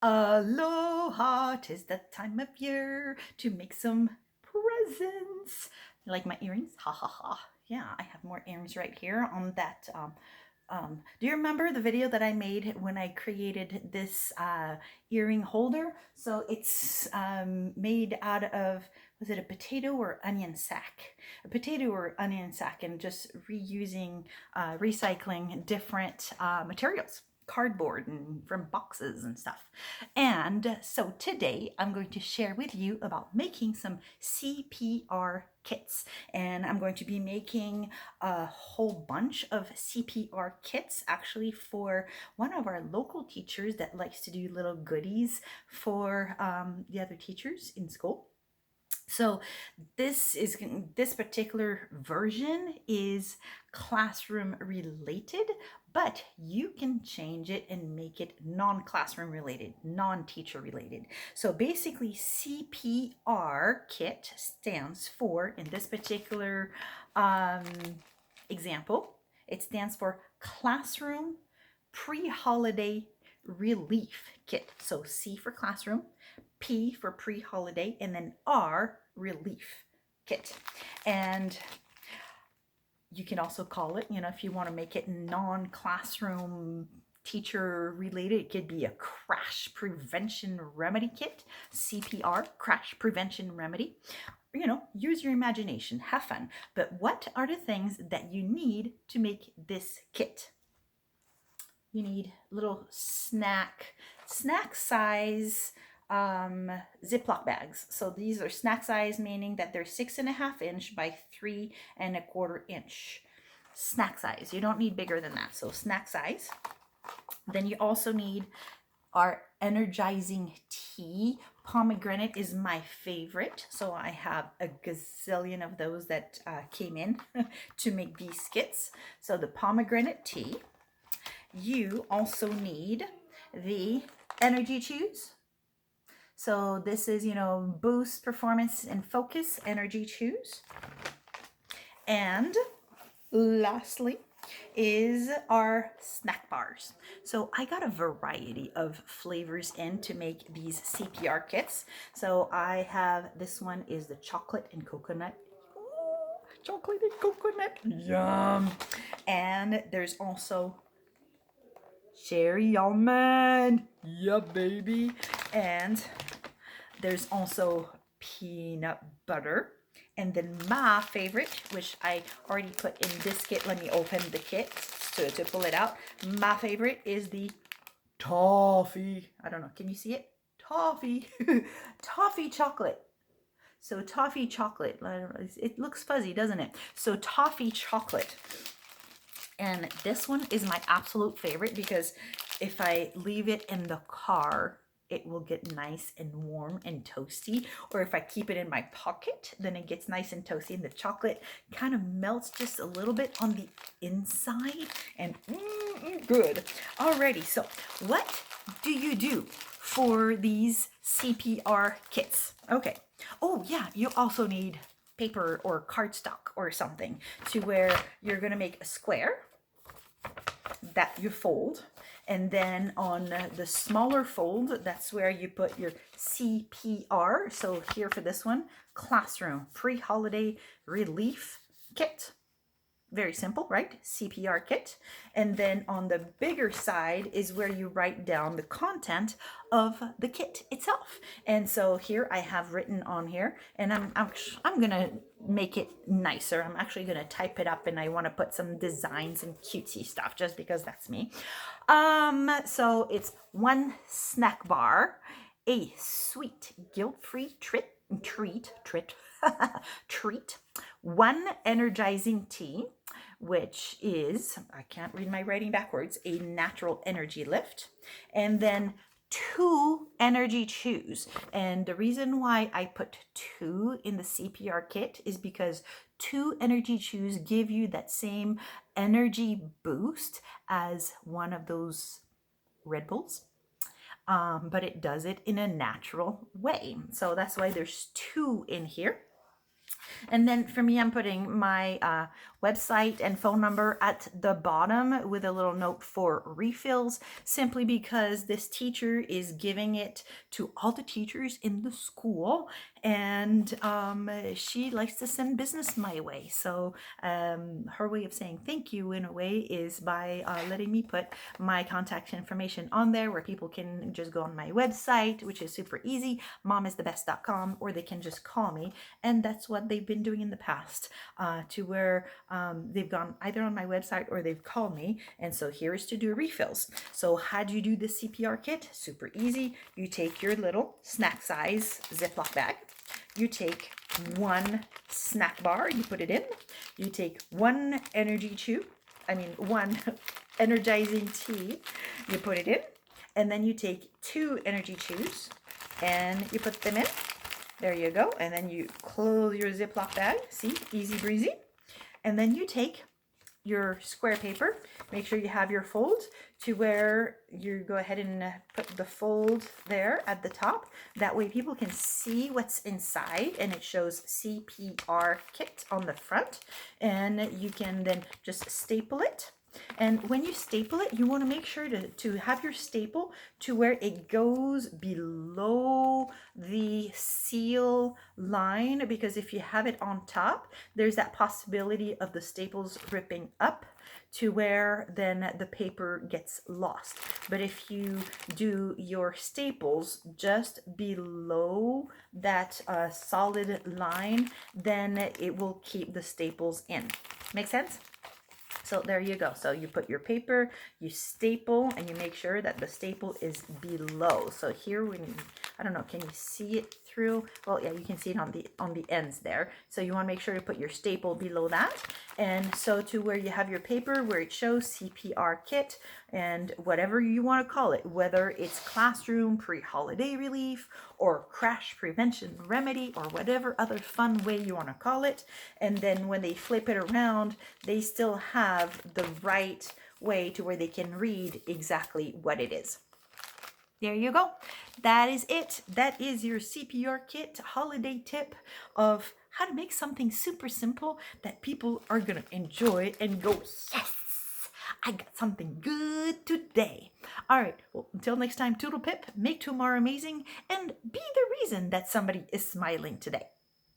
Aloha, 'tis that time of year to make some presents. You like my earrings? Ha ha ha. Yeah, I have more earrings right here on that. Do you remember the video that I made when I created this earring holder? So it's made out of, was it a potato or onion sack? A potato or onion sack, and just reusing, recycling different materials, cardboard and from boxes and stuff. And so today I'm going to share with you about making some CPR kits. And I'm going to be making a whole bunch of CPR kits actually for one of our local teachers that likes to do little goodies for the other teachers in school. So this particular version is classroom related, but you can change it and make it non-classroom related, non-teacher related. So basically CPR kit stands for, in this particular um, example, it stands for Classroom Pre-Holiday Relief Kit. So C for classroom, P for pre-holiday, and then R, relief kit. And you can also call it, if you want to make it non-classroom teacher related, it could be a crash prevention remedy kit, CPR, crash prevention remedy. Use your imagination, have fun. But what are the things that you need to make this kit? You need little snack size Ziploc bags. So these are snack size, meaning that they're 6.5 inch by 3.25 inch. Snack size. You don't need bigger than that. So snack size. Then you also need our energizing tea. Pomegranate is my favorite, so I have a gazillion of those that came in to make these kits. So the pomegranate tea. You also need the energy chews. So this is, boost performance and focus energy chews. And lastly is our snack bars. So I got a variety of flavors in to make these CPR kits. So I have, this one is the chocolate and coconut. Ooh, chocolate and coconut, yum. And there's also cherry almond, yeah baby. And there's also peanut butter. And then my favorite, which I already put in this kit, let me open the kit to pull it out. My favorite is the toffee. I don't know, can you see it? Toffee. Toffee chocolate. So toffee chocolate, it looks fuzzy, doesn't it? So toffee chocolate. And this one is my absolute favorite because if I leave it in the car, it will get nice and warm and toasty. Or if I keep it in my pocket, then it gets nice and toasty, and the chocolate kind of melts just a little bit on the inside, and good. Alrighty, so what do you do for these CPR kits? Okay. Oh yeah, you also need paper or cardstock or something to where you're gonna make a square that you fold, and then on the smaller fold, that's where you put your CPR. So here for this one, classroom pre-holiday relief kit. Very simple, right? CPR kit. And then on the bigger side is where you write down the content of the kit itself. And so here I have written on here, and I'm gonna make it nicer. I'm actually gonna type it up, and I want to put some designs and cutesy stuff just because that's me. So it's one snack bar, a sweet guilt-free treat, treat, one energizing tea, which is, I can't read my writing backwards, a natural energy lift, and then 2 energy chews. And the reason why I put 2 in the CPR kit is because 2 energy chews give you that same energy boost as one of those Red Bulls. But it does it in a natural way. So that's why there's 2 in here. And then for me, I'm putting my website and phone number at the bottom with a little note for refills, simply because this teacher is giving it to all the teachers in the school, and she likes to send business my way. So her way of saying thank you in a way is by letting me put my contact information on there, where people can just go on my website, which is super easy, momisthebest.com, or they can just call me. And that's what they've been doing in the past, to where they've gone either on my website or they've called me. And so here is to do refills. So how do you do the CPR kit? Super easy. You take your little snack size Ziploc bag. You take one snack bar, you put it in. You take one one energizing tea, you put it in. And then you take 2 energy chews and you put them in. There you go. And then you close your Ziploc bag. See, easy breezy. And then you take your square paper, make sure you have your folds, to where you go ahead and put the fold there at the top. That way people can see what's inside, and it shows CPR kit on the front. And you can then just staple it. And when you staple it, you want to make sure to have your staple to where it goes below the seal line, because if you have it on top, there's that possibility of the staples ripping up to where then the paper gets lost. But if you do your staples just below that solid line, then it will keep the staples in. Make sense? So there you go. So you put your paper, you staple, and you make sure that the staple is below. So here, I don't know, can you see it through? Well, yeah, you can see it on the ends there. So you want to make sure to put your staple below that. And so to where you have your paper where it shows CPR kit and whatever you want to call it, whether it's classroom pre-holiday relief or crash prevention remedy or whatever other fun way you want to call it. And then when they flip it around, they still have the right way to where they can read exactly what it is. There you go. That is it. That is your CPR kit holiday tip of how to make something super simple that people are going to enjoy and go, yes, I got something good today. All right. Well, until next time, Toodle Pip, make tomorrow amazing and be the reason that somebody is smiling today.